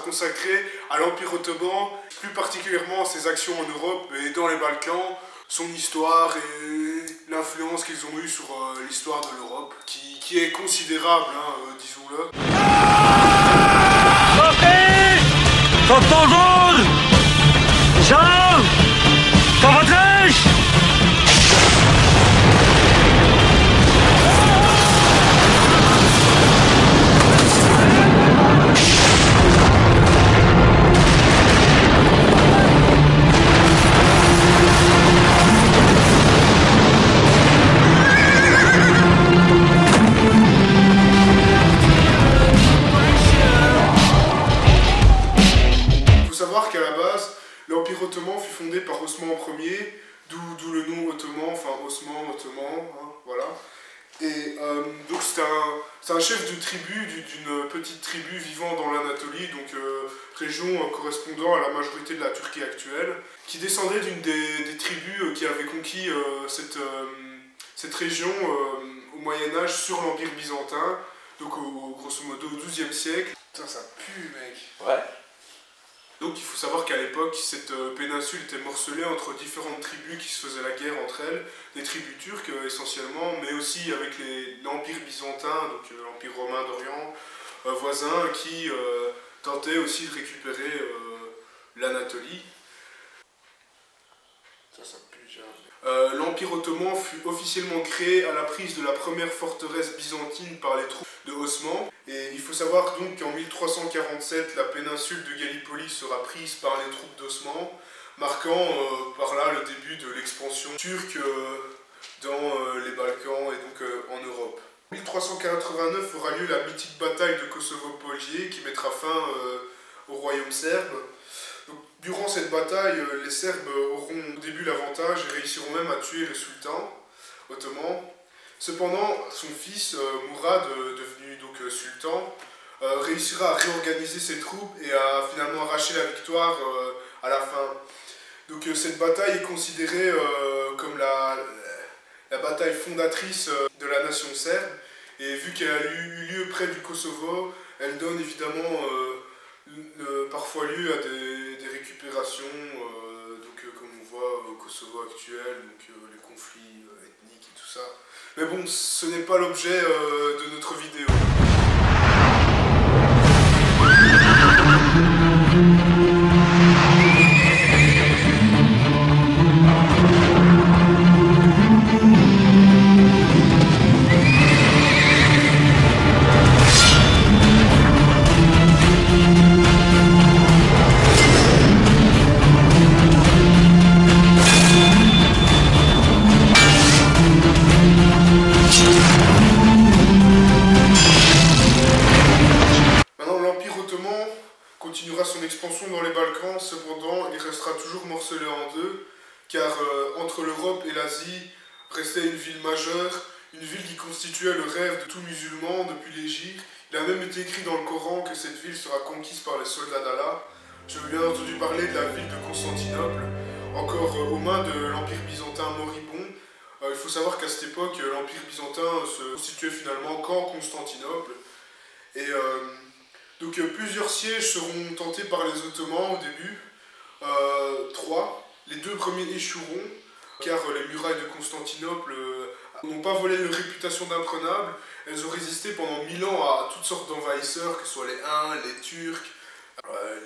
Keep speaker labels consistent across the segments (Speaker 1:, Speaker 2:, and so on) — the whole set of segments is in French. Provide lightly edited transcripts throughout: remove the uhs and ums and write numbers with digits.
Speaker 1: consacré à l'Empire ottoman, plus particulièrement ses actions en Europe et dans les Balkans, son histoire et l'influence qu'ils ont eue sur l'histoire de l'Europe, qui est considérable, hein, disons-le.
Speaker 2: Sortez! Sortons jaune! Jean! Covatrice!
Speaker 1: Qu'à la base, l'Empire ottoman fut fondé par Osman Ier, d'où le nom ottoman, enfin Osman, ottoman, hein, voilà. Et donc c'est un chef de tribu, d'une petite tribu vivant dans l'Anatolie, donc région correspondant à la majorité de la Turquie actuelle, qui descendait d'une des tribus qui avait conquis cette région au Moyen-Âge sur l'Empire byzantin, donc grosso modo au XIIe siècle. Putain, ça pue, mec.
Speaker 3: Ouais.
Speaker 1: Donc il faut savoir qu'à l'époque, cette péninsule était morcelée entre différentes tribus qui se faisaient la guerre entre elles, des tribus turques essentiellement, mais aussi avec l'Empire byzantin, donc l'Empire romain d'Orient, voisin, qui tentait aussi de récupérer l'Anatolie. Ça pue déjà. L'Empire ottoman fut officiellement créé à la prise de la première forteresse byzantine par les troupes de Osman. Et il faut savoir donc qu'en 1347, la péninsule de Gallipoli sera prise par les troupes d'Osman, marquant par là le début de l'expansion turque dans les Balkans et donc en Europe. En 1389 aura lieu la mythique bataille de Kosovo-Polje qui mettra fin au royaume serbe. Donc, durant cette bataille, les Serbes auront au début l'avantage et réussiront même à tuer le sultan ottoman. Cependant, son fils, Mourad, devenu donc sultan, réussira à réorganiser ses troupes et à finalement arracher la victoire à la fin. Donc cette bataille est considérée comme la bataille fondatrice de la nation serbe, et vu qu'elle a eu lieu près du Kosovo, elle donne évidemment parfois lieu à des récupérations, comme on voit au Kosovo actuel, donc les conflits ethniques et tout ça. Mais bon, ce n'est pas l'objet de notre vidéo. Continuera son expansion dans les Balkans, cependant il restera toujours morcelé en deux, car entre l'Europe et l'Asie restait une ville majeure, une ville qui constituait le rêve de tout musulman depuis l'Égypte. Il a même été écrit dans le Coran que cette ville sera conquise par les soldats d'Allah. J'ai bien entendu parler de la ville de Constantinople, encore aux mains de l'Empire byzantin moribond. Il faut savoir qu'à cette époque, l'Empire byzantin se constituait finalement qu'en Constantinople. Et donc plusieurs sièges seront tentés par les Ottomans au début, 3. Les 2 premiers échoueront, car les murailles de Constantinople n'ont pas volé leur réputation d'imprenables. Elles ont résisté pendant 1000 ans à toutes sortes d'envahisseurs, que ce soit les Huns, les Turcs,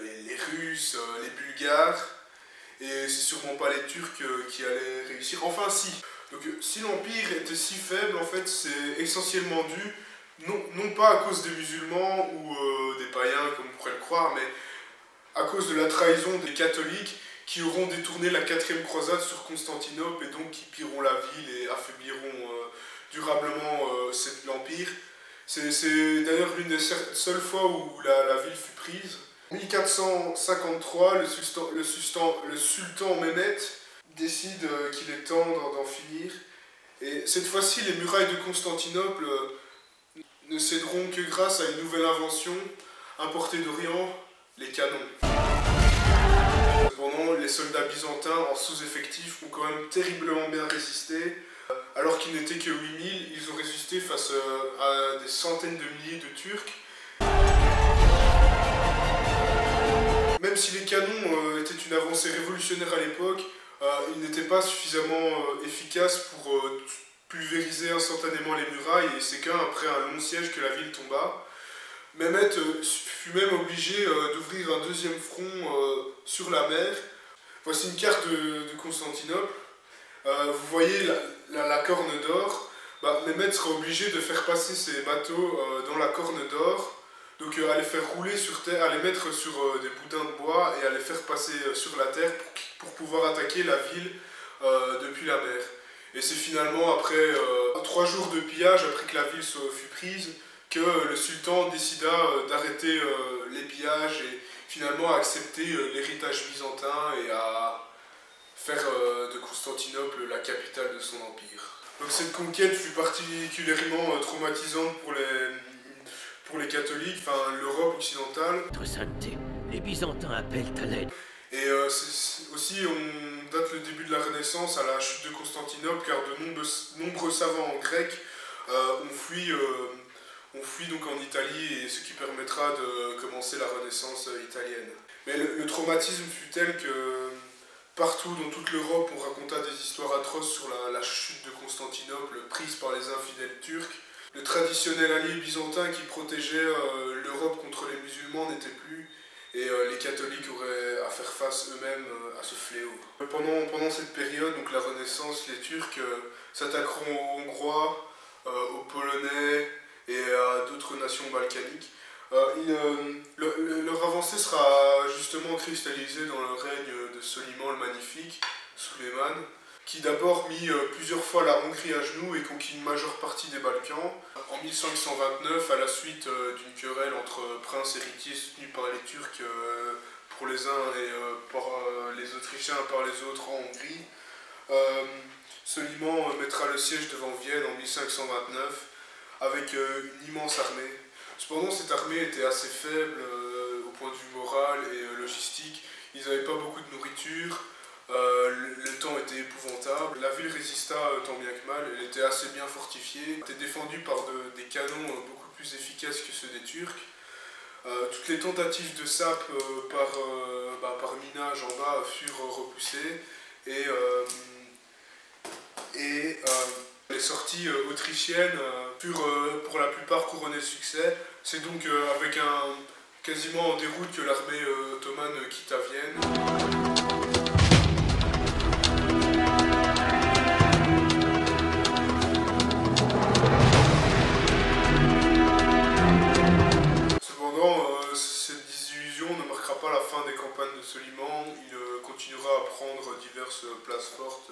Speaker 1: les Russes, les Bulgares. Et c'est sûrement pas les Turcs qui allaient réussir, enfin si. Donc si l'Empire était si faible, en fait c'est essentiellement dû non pas à cause des musulmans ou des païens comme on pourrait le croire, mais à cause de la trahison des catholiques qui auront détourné la 4e croisade sur Constantinople et donc qui pilleront la ville et affaibliront durablement l'Empire. C'est d'ailleurs l'une des seules fois où la ville fut prise. En 1453, le sultan Mehmet décide qu'il est temps d'en finir. Et cette fois-ci, les murailles de Constantinople ne céderont que grâce à une nouvelle invention importée d'Orient, les canons. Cependant, les soldats byzantins en sous-effectif ont quand même terriblement bien résisté. Alors qu'ils n'étaient que 8000, ils ont résisté face à des centaines de milliers de Turcs. si les canons étaient une avancée révolutionnaire à l'époque, ils n'étaient pas suffisamment efficaces pour pulvériser instantanément les murailles, et c'est qu'après un long siège que la ville tomba. Mehmet fut même obligé d'ouvrir un deuxième front sur la mer. Voici une carte de Constantinople. Vous voyez la Corne d'Or. Mehmet sera obligé de faire passer ses bateaux dans la Corne d'Or. Donc à les faire rouler sur terre, à les mettre sur des boudins de bois et à les faire passer sur la terre pour pouvoir attaquer la ville depuis la mer. Et c'est finalement après 3 jours de pillage, après que la ville fut prise, que le sultan décida d'arrêter les pillages et finalement à accepter l'héritage byzantin et à faire de Constantinople la capitale de son empire. Donc cette conquête fut particulièrement traumatisante pour les catholiques, enfin l'Europe occidentale.
Speaker 3: Votre sainteté, les Byzantins appellent à l'aide.
Speaker 1: Et aussi on date le début de la Renaissance à la chute de Constantinople, car de nombreux savants grecs ont fui donc en Italie, et ce qui permettra de commencer la Renaissance italienne. Mais le traumatisme fut tel que partout dans toute l'Europe on raconta des histoires atroces sur la chute de Constantinople prise par les infidèles turcs. Le traditionnel allié byzantin qui protégeait l'Europe contre les musulmans n'était plus, et les catholiques auraient à faire face eux-mêmes à ce fléau. Pendant cette période, donc la Renaissance, les Turcs s'attaqueront aux Hongrois, aux Polonais et à d'autres nations balkaniques. Leur avancée sera justement cristallisée dans le règne de Soliman le Magnifique, Suleiman, qui d'abord mit plusieurs fois la Hongrie à genoux et conquit une majeure partie des Balkans. En 1529, à la suite d'une querelle entre princes héritiers soutenus par les Turcs pour les uns et par les Autrichiens par les autres en Hongrie, Soliman mettra le siège devant Vienne en 1529 avec une immense armée. Cependant, cette armée était assez faible au point de vue moral et logistique. Ils n'avaient pas beaucoup de nourriture. Le temps était épouvantable, la ville résista tant bien que mal, elle était assez bien fortifiée, elle était défendue par des canons beaucoup plus efficaces que ceux des Turcs. Toutes les tentatives de sape par minage en bas furent repoussées, et les sorties autrichiennes furent pour la plupart couronnées de succès. C'est donc avec quasiment en déroute que l'armée ottomane quitta Vienne. Pas la fin des campagnes de Soliman, il continuera à prendre diverses places fortes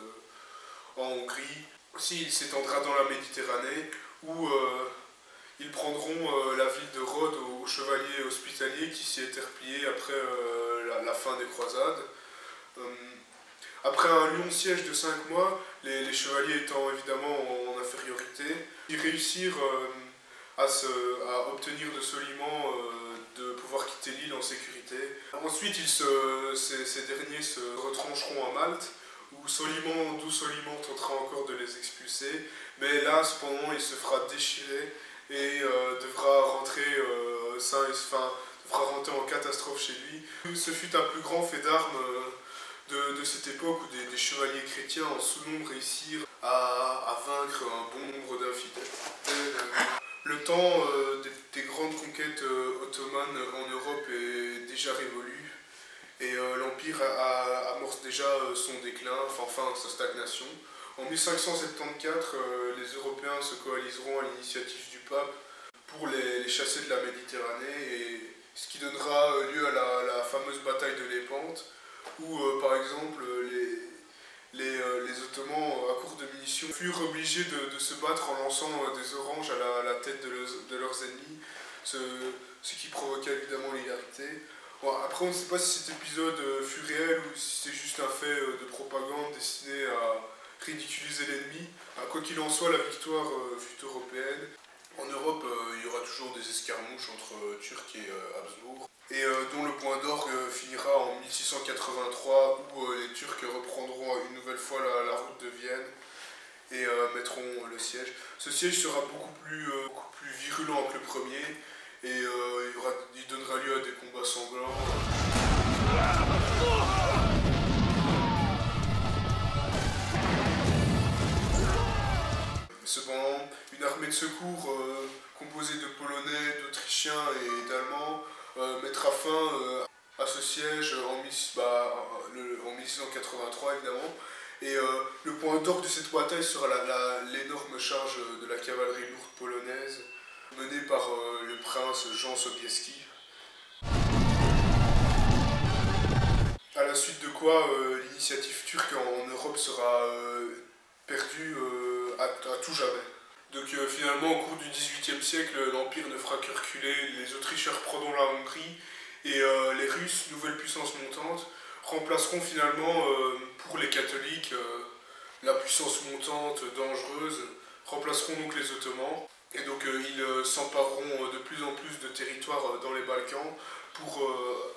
Speaker 1: en Hongrie. Aussi, il s'étendra dans la Méditerranée, où ils prendront la ville de Rhodes aux chevaliers hospitaliers qui s'y étaient repliés après la fin des croisades. Après un long siège de 5 mois, les chevaliers étant évidemment en infériorité, ils réussirent à obtenir de Soliman de pouvoir quitter l'île en sécurité. Ensuite, ces derniers se retrancheront à Malte, d'où Soliman tentera encore de les expulser, mais là, cependant, il se fera déchirer et devra rentrer en catastrophe chez lui. Ce fut un plus grand fait d'armes de cette époque où des chevaliers chrétiens en sous-nombre réussirent à vaincre un bon nombre d'infidèles. Le temps des grandes conquêtes ottomanes en Europe est déjà révolu, et l'Empire amorce déjà son déclin, enfin sa stagnation. En 1574, les Européens se coaliseront à l'initiative du pape pour les chasser de la Méditerranée, et ce qui donnera lieu à la fameuse bataille de Lépante, où par exemple les Ottomans, à court de munitions, furent obligés de se battre en lançant des oranges à la tête de leurs ennemis, ce qui provoqua évidemment l'hilarité. Bon, après, on ne sait pas si cet épisode fut réel ou si c'est juste un fait de propagande destiné à ridiculiser l'ennemi. Quoi qu'il en soit, la victoire fut européenne. En Europe, il y aura toujours des escarmouches entre Turcs et Habsbourg, et dont le point d'orgue finira en 1683, où les Turcs reprendront une nouvelle fois la route de Vienne et mettront le siège. Ce siège sera beaucoup plus virulent que le premier, et il donnera lieu à des combats sanglants. l'armée de secours composée de Polonais, d'Autrichiens et d'Allemands mettra fin à ce siège en 1683 évidemment. Et le point d'orgue de cette bataille sera l'énorme charge de la cavalerie lourde polonaise menée par le prince Jean Sobieski. À la suite de quoi l'initiative turque en Europe sera perdue à tout jamais. Donc finalement au cours du XVIIIe siècle, l'Empire ne fera que reculer, les Autrichiens reprendront la Hongrie et les Russes, nouvelle puissance montante, remplaceront finalement pour les catholiques la puissance montante, dangereuse, remplaceront donc les Ottomans. Et donc ils s'empareront de plus en plus de territoires dans les Balkans pour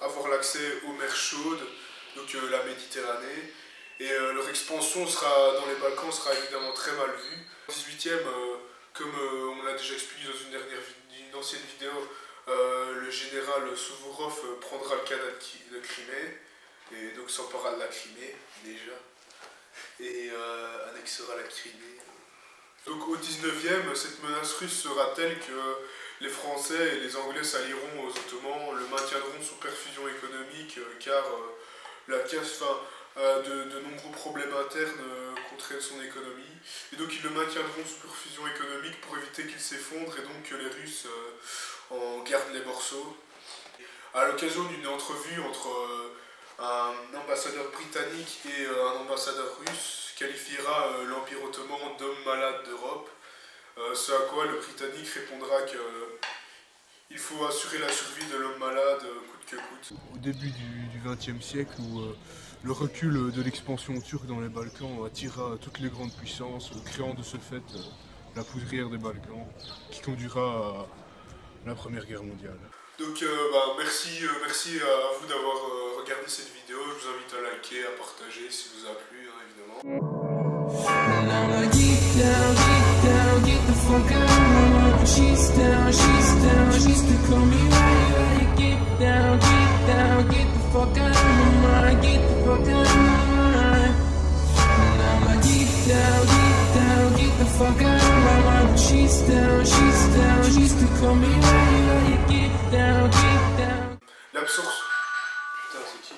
Speaker 1: avoir l'accès aux mers chaudes, donc la Méditerranée. Et leur expansion dans les Balkans sera évidemment très mal vue. Au XVIIIe, comme on l'a déjà expliqué dans une ancienne vidéo, le général Souvorov prendra le canal de Crimée, et donc s'emparera de la Crimée déjà, et annexera la Crimée. Donc au XIXe, cette menace russe sera telle que les Français et les Anglais s'allieront aux Ottomans, le maintiendront sous perfusion économique car de nombreux problèmes internes contraignent son économie. Et donc ils le maintiendront sous perfusion économique pour éviter qu'il s'effondre et donc que les Russes en gardent les morceaux. À l'occasion d'une entrevue entre un ambassadeur britannique et un ambassadeur russe, qualifiera l'Empire ottoman d'homme malade d'Europe, ce à quoi le Britannique répondra qu'il faut assurer la survie de l'homme malade coûte que coûte. Au début du XXe siècle, où le recul de l'expansion turque dans les Balkans attira toutes les grandes puissances, créant de ce fait la poudrière des Balkans, qui conduira à la Première Guerre mondiale. Donc merci à vous d'avoir regardé cette vidéo, je vous invite à liker, à partager si vous a plu évidemment. L'absorption... Putain, c'est qui?